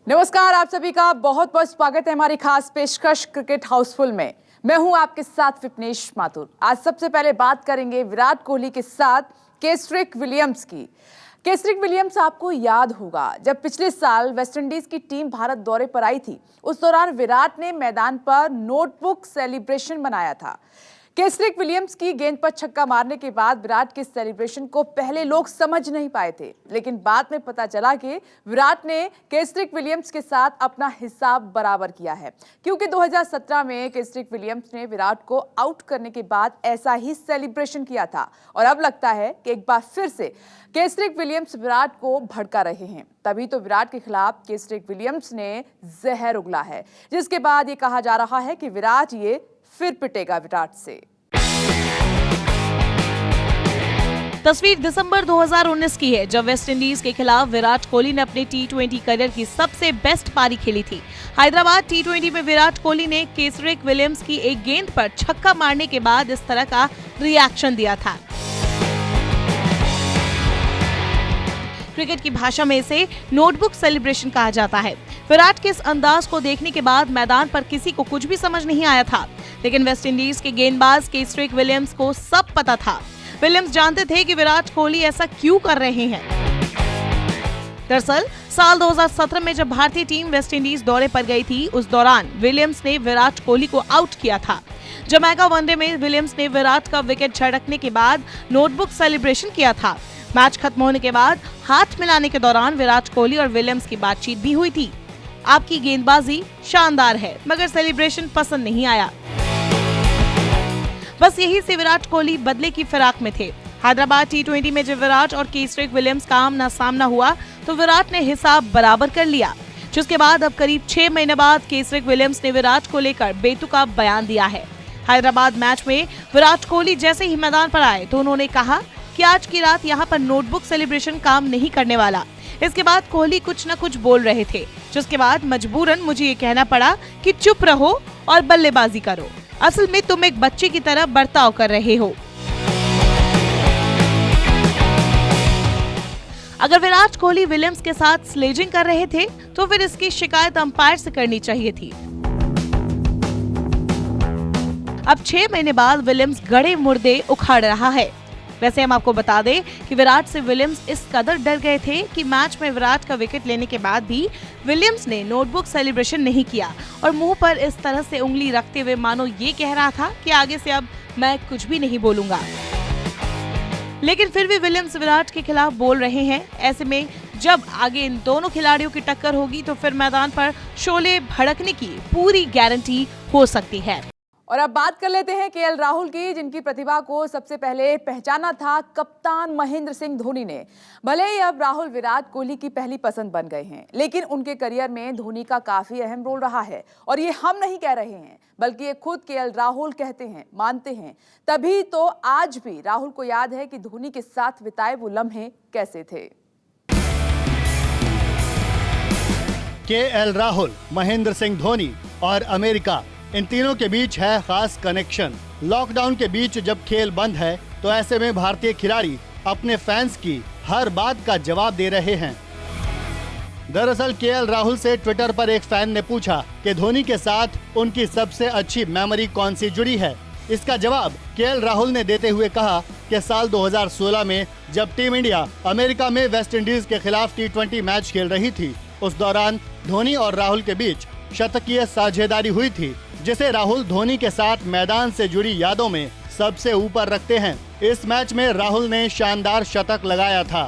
नमस्कार, आप सभी का बहुत बहुत स्वागत है हमारी खास पेशकश क्रिकेट हाउसफुल में। मैं हूं आपके साथ विपनेश माथुर। आज सबसे पहले बात करेंगे विराट कोहली के साथ केसरिक विलियम्स की। केसरिक विलियम्स आपको याद होगा, जब पिछले साल वेस्टइंडीज की टीम भारत दौरे पर आई थी, उस दौरान विराट ने मैदान पर नोटबुक सेलिब्रेशन मनाया था। केसरिक विलियम्स की गेंद पर छक्का मारने के बाद विराट के सेलिब्रेशन को पहले लोग समझ नहीं पाए थे, लेकिन बाद में पता चला कि विराट ने केसरिक विलियम्स के साथ अपना हिसाब बराबर किया है, क्योंकि 2017 में केसरिक विलियम्स ने विराट को आउट करने के बाद ऐसा ही सेलिब्रेशन किया था। और अब लगता है कि एक बार फिर से केसरिक विलियम्स विराट को भड़का रहे हैं। तभी तो विराट के खिलाफ केसरिक विलियम्स ने जहर उगला है, जिसके बाद ये कहा जा रहा है कि विराट ये फिर पिटेगा विराट से। तस्वीर दिसंबर 2019 की है, जब वेस्टइंडीज के खिलाफ विराट कोहली ने अपने टी20 करियर की सबसे बेस्ट पारी खेली थी। हैदराबाद टी20 में विराट कोहली ने केसरिक विलियम्स की एक गेंद पर छक्का मारने के बाद इस तरह का रिएक्शन दिया था। क्रिकेट की भाषा में इसे नोटबुक सेलिब्रेशन कहा जाता है। विराट के इस अंदाज को देखने के बाद मैदान पर किसी को कुछ भी समझ नहीं आया था, लेकिन वेस्टइंडीज के गेंदबाज केसरिक विलियम्स को सब पता था। विलियम्स जानते थे कि विराट कोहली ऐसा क्यों कर रहे हैं। दरअसल साल 2017 में जब भारतीय टीम वेस्टइंडीज दौरे पर गई थी, उस दौरान विलियम्स ने विराट कोहली को आउट किया था। जमैका वनडे में विलियम्स ने विराट का विकेट झटकने के बाद नोटबुक सेलिब्रेशन किया था। मैच खत्म होने के बाद हाथ मिलाने के दौरान विराट कोहली और विलियम्स की बातचीत भी हुई थी। आपकी गेंदबाजी शानदार है, मगर सेलिब्रेशन पसंद नहीं आया। बस यही से विराट कोहली बदले की फिराक में थे। हैदराबाद टी20 में जब विराट और केसरिक विलियम्स का आमना सामना हुआ तो विराट ने हिसाब बराबर कर लिया, जिसके बाद अब करीब 6 महीने बाद केसरिक विलियम्स ने विराट को लेकर बेतुका बयान दिया है। हैदराबाद मैच में विराट कोहली जैसे ही मैदान पर आए तो उन्होंने कहा कि आज की रात यहाँ पर नोटबुक सेलिब्रेशन काम नहीं करने वाला। इसके बाद कोहली कुछ न कुछ बोल रहे थे, जिसके बाद मजबूरन मुझे ये कहना पड़ा कि चुप रहो और बल्लेबाजी करो। असल में तुम एक बच्चे की तरह बर्ताव कर रहे हो। अगर विराट कोहली विलियम्स के साथ स्लेजिंग कर रहे थे तो फिर इसकी शिकायत अंपायर से करनी चाहिए थी। अब 6 महीने बाद विलियम्स गड़े मुर्दे उखाड़ रहा है। वैसे हम आपको बता दें कि विराट से विलियम्स इस कदर डर गए थे कि मैच में विराट का विकेट लेने के बाद भी विलियम्स ने नोटबुक सेलिब्रेशन नहीं किया और मुंह पर इस तरह से उंगली रखते हुए मानो ये कह रहा था कि आगे से अब मैं कुछ भी नहीं बोलूंगा। लेकिन फिर भी विलियम्स विराट के खिलाफ बोल रहे हैं। ऐसे में जब आगे इन दोनों खिलाड़ियों की टक्कर होगी तो फिर मैदान पर शोले भड़कने की पूरी गारंटी हो सकती है। और अब बात कर लेते हैं केएल राहुल की, जिनकी प्रतिभा को सबसे पहले पहचाना था कप्तान महेंद्र सिंह धोनी ने। भले ही अब राहुल विराट कोहली की पहली पसंद बन गए हैं, लेकिन उनके करियर में धोनी का काफी अहम रोल रहा है। और ये हम नहीं कह रहे हैं, बल्कि ये खुद केएल राहुल कहते हैं, मानते हैं। तभी तो आज भी राहुल को याद है कि धोनी के साथ बिताए वो लम्हे कैसे थे। केएल राहुल, महेंद्र सिंह धोनी और अमेरिका, इन तीनों के बीच है खास कनेक्शन। लॉकडाउन के बीच जब खेल बंद है तो ऐसे में भारतीय खिलाड़ी अपने फैंस की हर बात का जवाब दे रहे हैं। दरअसल केएल राहुल से ट्विटर पर एक फैन ने पूछा कि धोनी के साथ उनकी सबसे अच्छी मेमोरी कौन सी जुड़ी है। इसका जवाब केएल राहुल ने देते हुए कहा कि साल 2016 में जब टीम इंडिया अमेरिका में वेस्टइंडीज के खिलाफ टी20 मैच खेल रही थी, उस दौरान धोनी और राहुल के बीच शतकीय साझेदारी हुई थी, जिसे राहुल धोनी के साथ मैदान से जुड़ी यादों में सबसे ऊपर रखते हैं। इस मैच में राहुल ने शानदार शतक लगाया था।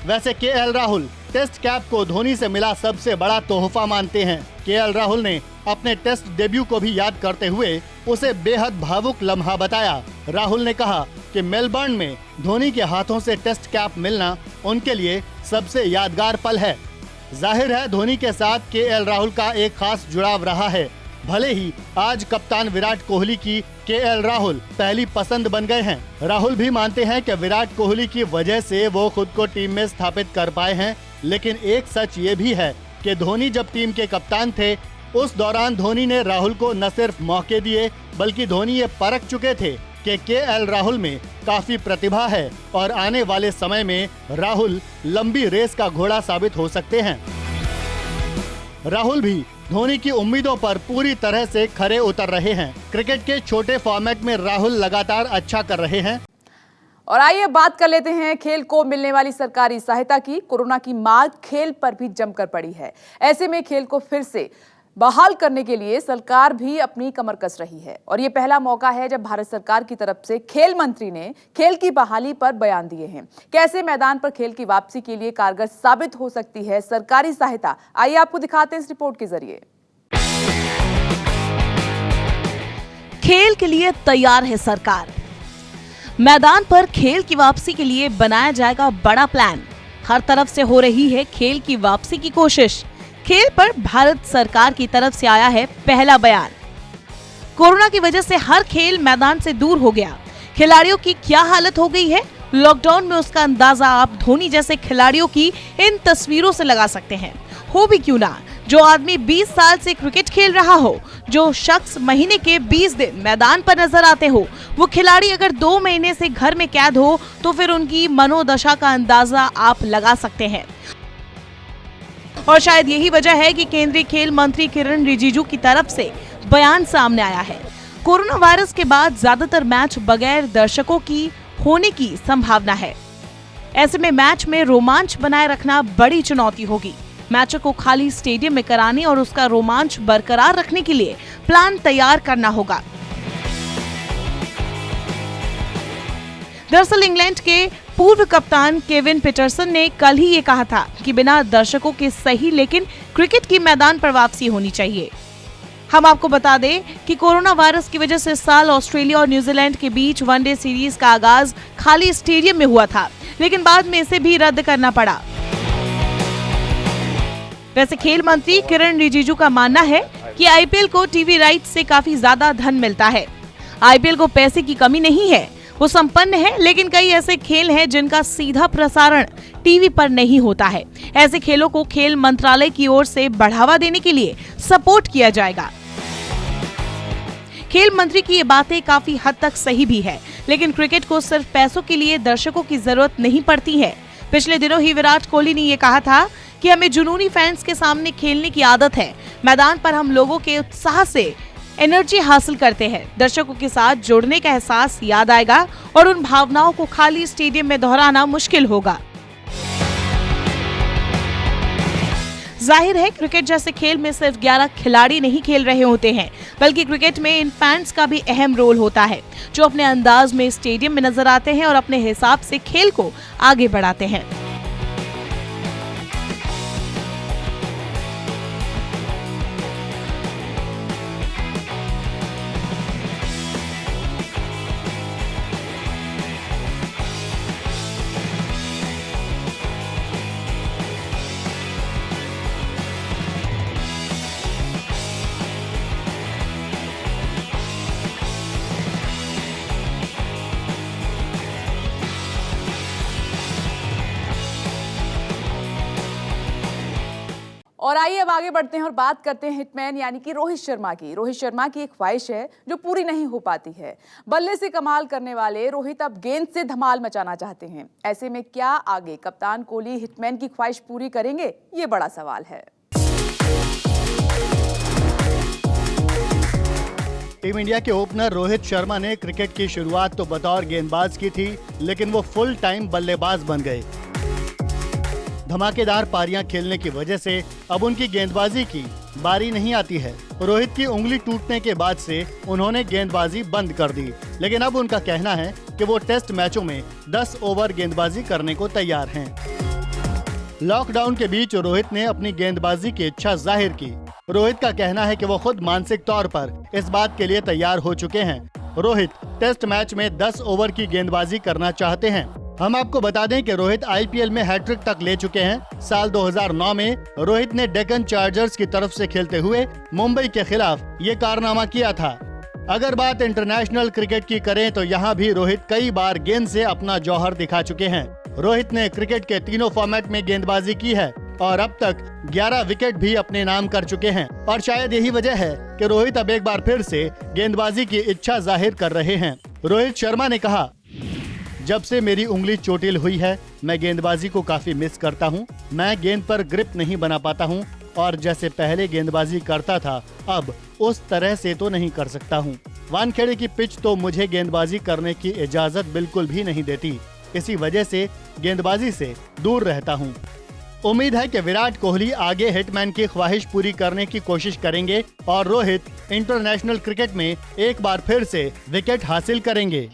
वैसे केएल राहुल टेस्ट कैप को धोनी से मिला सबसे बड़ा तोहफा मानते हैं। केएल राहुल ने अपने टेस्ट डेब्यू को भी याद करते हुए उसे बेहद भावुक लम्हा बताया। राहुल ने कहा कि मेलबर्न में धोनी के हाथों से टेस्ट कैप मिलना उनके लिए सबसे यादगार पल है। जाहिर है धोनी के साथ केएल राहुल का एक खास जुड़ाव रहा है। भले ही आज कप्तान विराट कोहली की केएल राहुल पहली पसंद बन गए हैं। राहुल भी मानते हैं कि विराट कोहली की वजह से वो खुद को टीम में स्थापित कर पाए हैं, लेकिन एक सच ये भी है कि धोनी जब टीम के कप्तान थे, उस दौरान धोनी ने राहुल को न सिर्फ मौके दिए, बल्कि धोनी ये परख चुके थे कि केएल राहुल में काफी प्रतिभा है और आने वाले समय में राहुल लंबी रेस का घोड़ा साबित हो सकते हैं। राहुल भी धोनी की उम्मीदों पर पूरी तरह से खरे उतर रहे हैं। क्रिकेट के छोटे फॉर्मेट में राहुल लगातार अच्छा कर रहे हैं। और आइए बात कर लेते हैं खेल को मिलने वाली सरकारी सहायता की। कोरोना की मार खेल पर भी जमकर पड़ी है। ऐसे में खेल को फिर से बहाल करने के लिए सरकार भी अपनी कमर कस रही है और ये पहला मौका है जब भारत सरकार की तरफ से खेल मंत्री ने खेल की बहाली पर बयान दिए हैं। कैसे मैदान पर खेल की वापसी के लिए कारगर साबित हो सकती है सरकारी सहायता, आइए आपको दिखाते हैं इस रिपोर्ट के जरिए। खेल के लिए तैयार है सरकार। मैदान पर खेल की वापसी के लिए बनाया जाएगा बड़ा प्लान। हर तरफ से हो रही है खेल की वापसी की कोशिश। खेल पर भारत सरकार की तरफ से आया है पहला बयान। कोरोना की वजह से हर खेल मैदान से दूर हो गया। खिलाड़ियों की क्या हालत हो गई है, लॉकडाउन में उसका अंदाजा आप धोनी जैसे खिलाड़ियों की इन तस्वीरों से लगा सकते हैं। हो भी क्यों ना, जो आदमी 20 साल से क्रिकेट खेल रहा हो, जो शख्स महीने के 20 दिन मैदान पर नजर आते हो, वो खिलाड़ी अगर 2 महीने से घर में कैद हो तो फिर उनकी मनोदशा का अंदाजा आप लगा सकते हैं। और शायद यही वजह है कि केंद्रीय खेल मंत्री किरण रिजिजू की तरफ से बयान सामने आया है। कोरोना वायरस के बाद ज्यादातर मैच बगैर दर्शकों की होने की संभावना है। ऐसे में मैच में रोमांच बनाए रखना बड़ी चुनौती होगी। मैचों को खाली स्टेडियम में कराने और उसका रोमांच बरकरार रखने के लिए प्लान तैयार करना होगा। दरअसल इंग्लैंड के पूर्व कप्तान केविन पीटरसन ने कल ही ये कहा था कि बिना दर्शकों के सही लेकिन क्रिकेट की मैदान पर वापसी होनी चाहिए। हम आपको बता दें कि कोरोना वायरस की वजह से इस साल ऑस्ट्रेलिया और न्यूजीलैंड के बीच वनडे सीरीज का आगाज खाली स्टेडियम में हुआ था, लेकिन बाद में इसे भी रद्द करना पड़ा। वैसे खेल मंत्री किरण रिजिजू का मानना है कि आईपीएल को टीवी राइट से काफी ज्यादा धन मिलता है। आईपीएल को पैसे की कमी नहीं है, वो संपन्न है, लेकिन कई ऐसे खेल हैं जिनका सीधा प्रसारण टीवी पर नहीं होता है। ऐसे खेलों को खेल मंत्रालय की ओर से बढ़ावा देने के लिए सपोर्ट किया जाएगा। खेल मंत्री की ये बातें काफी हद तक सही भी है, लेकिन क्रिकेट को सिर्फ पैसों के लिए दर्शकों की जरूरत नहीं पड़ती है। पिछले दिनों ही विराट कोहली ने ये कहा था कि हमें जुनूनी फैंस के सामने खेलने की आदत है। मैदान पर हम लोगों के उत्साह से एनर्जी हासिल करते हैं। दर्शकों के साथ जुड़ने का एहसास याद आएगा और उन भावनाओं को खाली स्टेडियम में दोहराना मुश्किल होगा। जाहिर है क्रिकेट जैसे खेल में सिर्फ 11 खिलाड़ी नहीं खेल रहे होते हैं, बल्कि क्रिकेट में इन फैंस का भी अहम रोल होता है, जो अपने अंदाज में स्टेडियम में नजर आते हैं और अपने हिसाब से खेल को आगे बढ़ाते हैं। और आइए अब आगे बढ़ते हैं और बात करते हैं हिटमैन यानी कि रोहित शर्मा की। रोहित शर्मा की एक ख्वाहिश है जो पूरी नहीं हो पाती है। बल्ले से कमाल करने वाले रोहित अब गेंद से धमाल मचाना चाहते हैं। ऐसे में क्या आगे कप्तान कोहली हिटमैन की ख्वाहिश पूरी करेंगे, ये बड़ा सवाल है। टीम इंडिया के ओपनर रोहित शर्मा ने क्रिकेट की शुरुआत तो बतौर गेंदबाज की थी, लेकिन वो फुल टाइम बल्लेबाज बन गए। धमाकेदार पारियां खेलने की वजह से अब उनकी गेंदबाजी की बारी नहीं आती है। रोहित की उंगली टूटने के बाद से उन्होंने गेंदबाजी बंद कर दी, लेकिन अब उनका कहना है कि वो टेस्ट मैचों में 10 ओवर गेंदबाजी करने को तैयार हैं। लॉकडाउन के बीच रोहित ने अपनी गेंदबाजी की इच्छा जाहिर की। रोहित का कहना है कि वो खुद मानसिक तौर पर इस बात के लिए तैयार हो चुके हैं। रोहित टेस्ट मैच में 10 ओवर की गेंदबाजी करना चाहते हैं। हम आपको बता दें कि रोहित आईपीएल में हैट्रिक तक ले चुके हैं। साल 2009 में रोहित ने डेक्कन चार्जर्स की तरफ से खेलते हुए मुंबई के खिलाफ ये कारनामा किया था। अगर बात इंटरनेशनल क्रिकेट की करें तो यहाँ भी रोहित कई बार गेंद से अपना जौहर दिखा चुके हैं। रोहित ने क्रिकेट के तीनों फॉर्मेट में गेंदबाजी की है और अब तक 11 विकेट भी अपने नाम कर चुके हैं। और शायद यही वजह है कि रोहित अब एक बार फिर से गेंदबाजी की इच्छा जाहिर कर रहे हैं। रोहित शर्मा ने कहा, जब से मेरी उंगली चोटिल हुई है मैं गेंदबाजी को काफी मिस करता हूं। मैं गेंद पर ग्रिप नहीं बना पाता हूं और जैसे पहले गेंदबाजी करता था अब उस तरह से तो नहीं कर सकता हूँ। वानखेड़े की पिच तो मुझे गेंदबाजी करने की इजाजत बिल्कुल भी नहीं देती, इसी वजह से गेंदबाजी से दूर रहता हूँ। उम्मीद है कि विराट कोहली आगे हिटमैन की ख्वाहिश पूरी करने की कोशिश करेंगे और रोहित इंटरनेशनल क्रिकेट में एक बार फिर से विकेट हासिल करेंगे।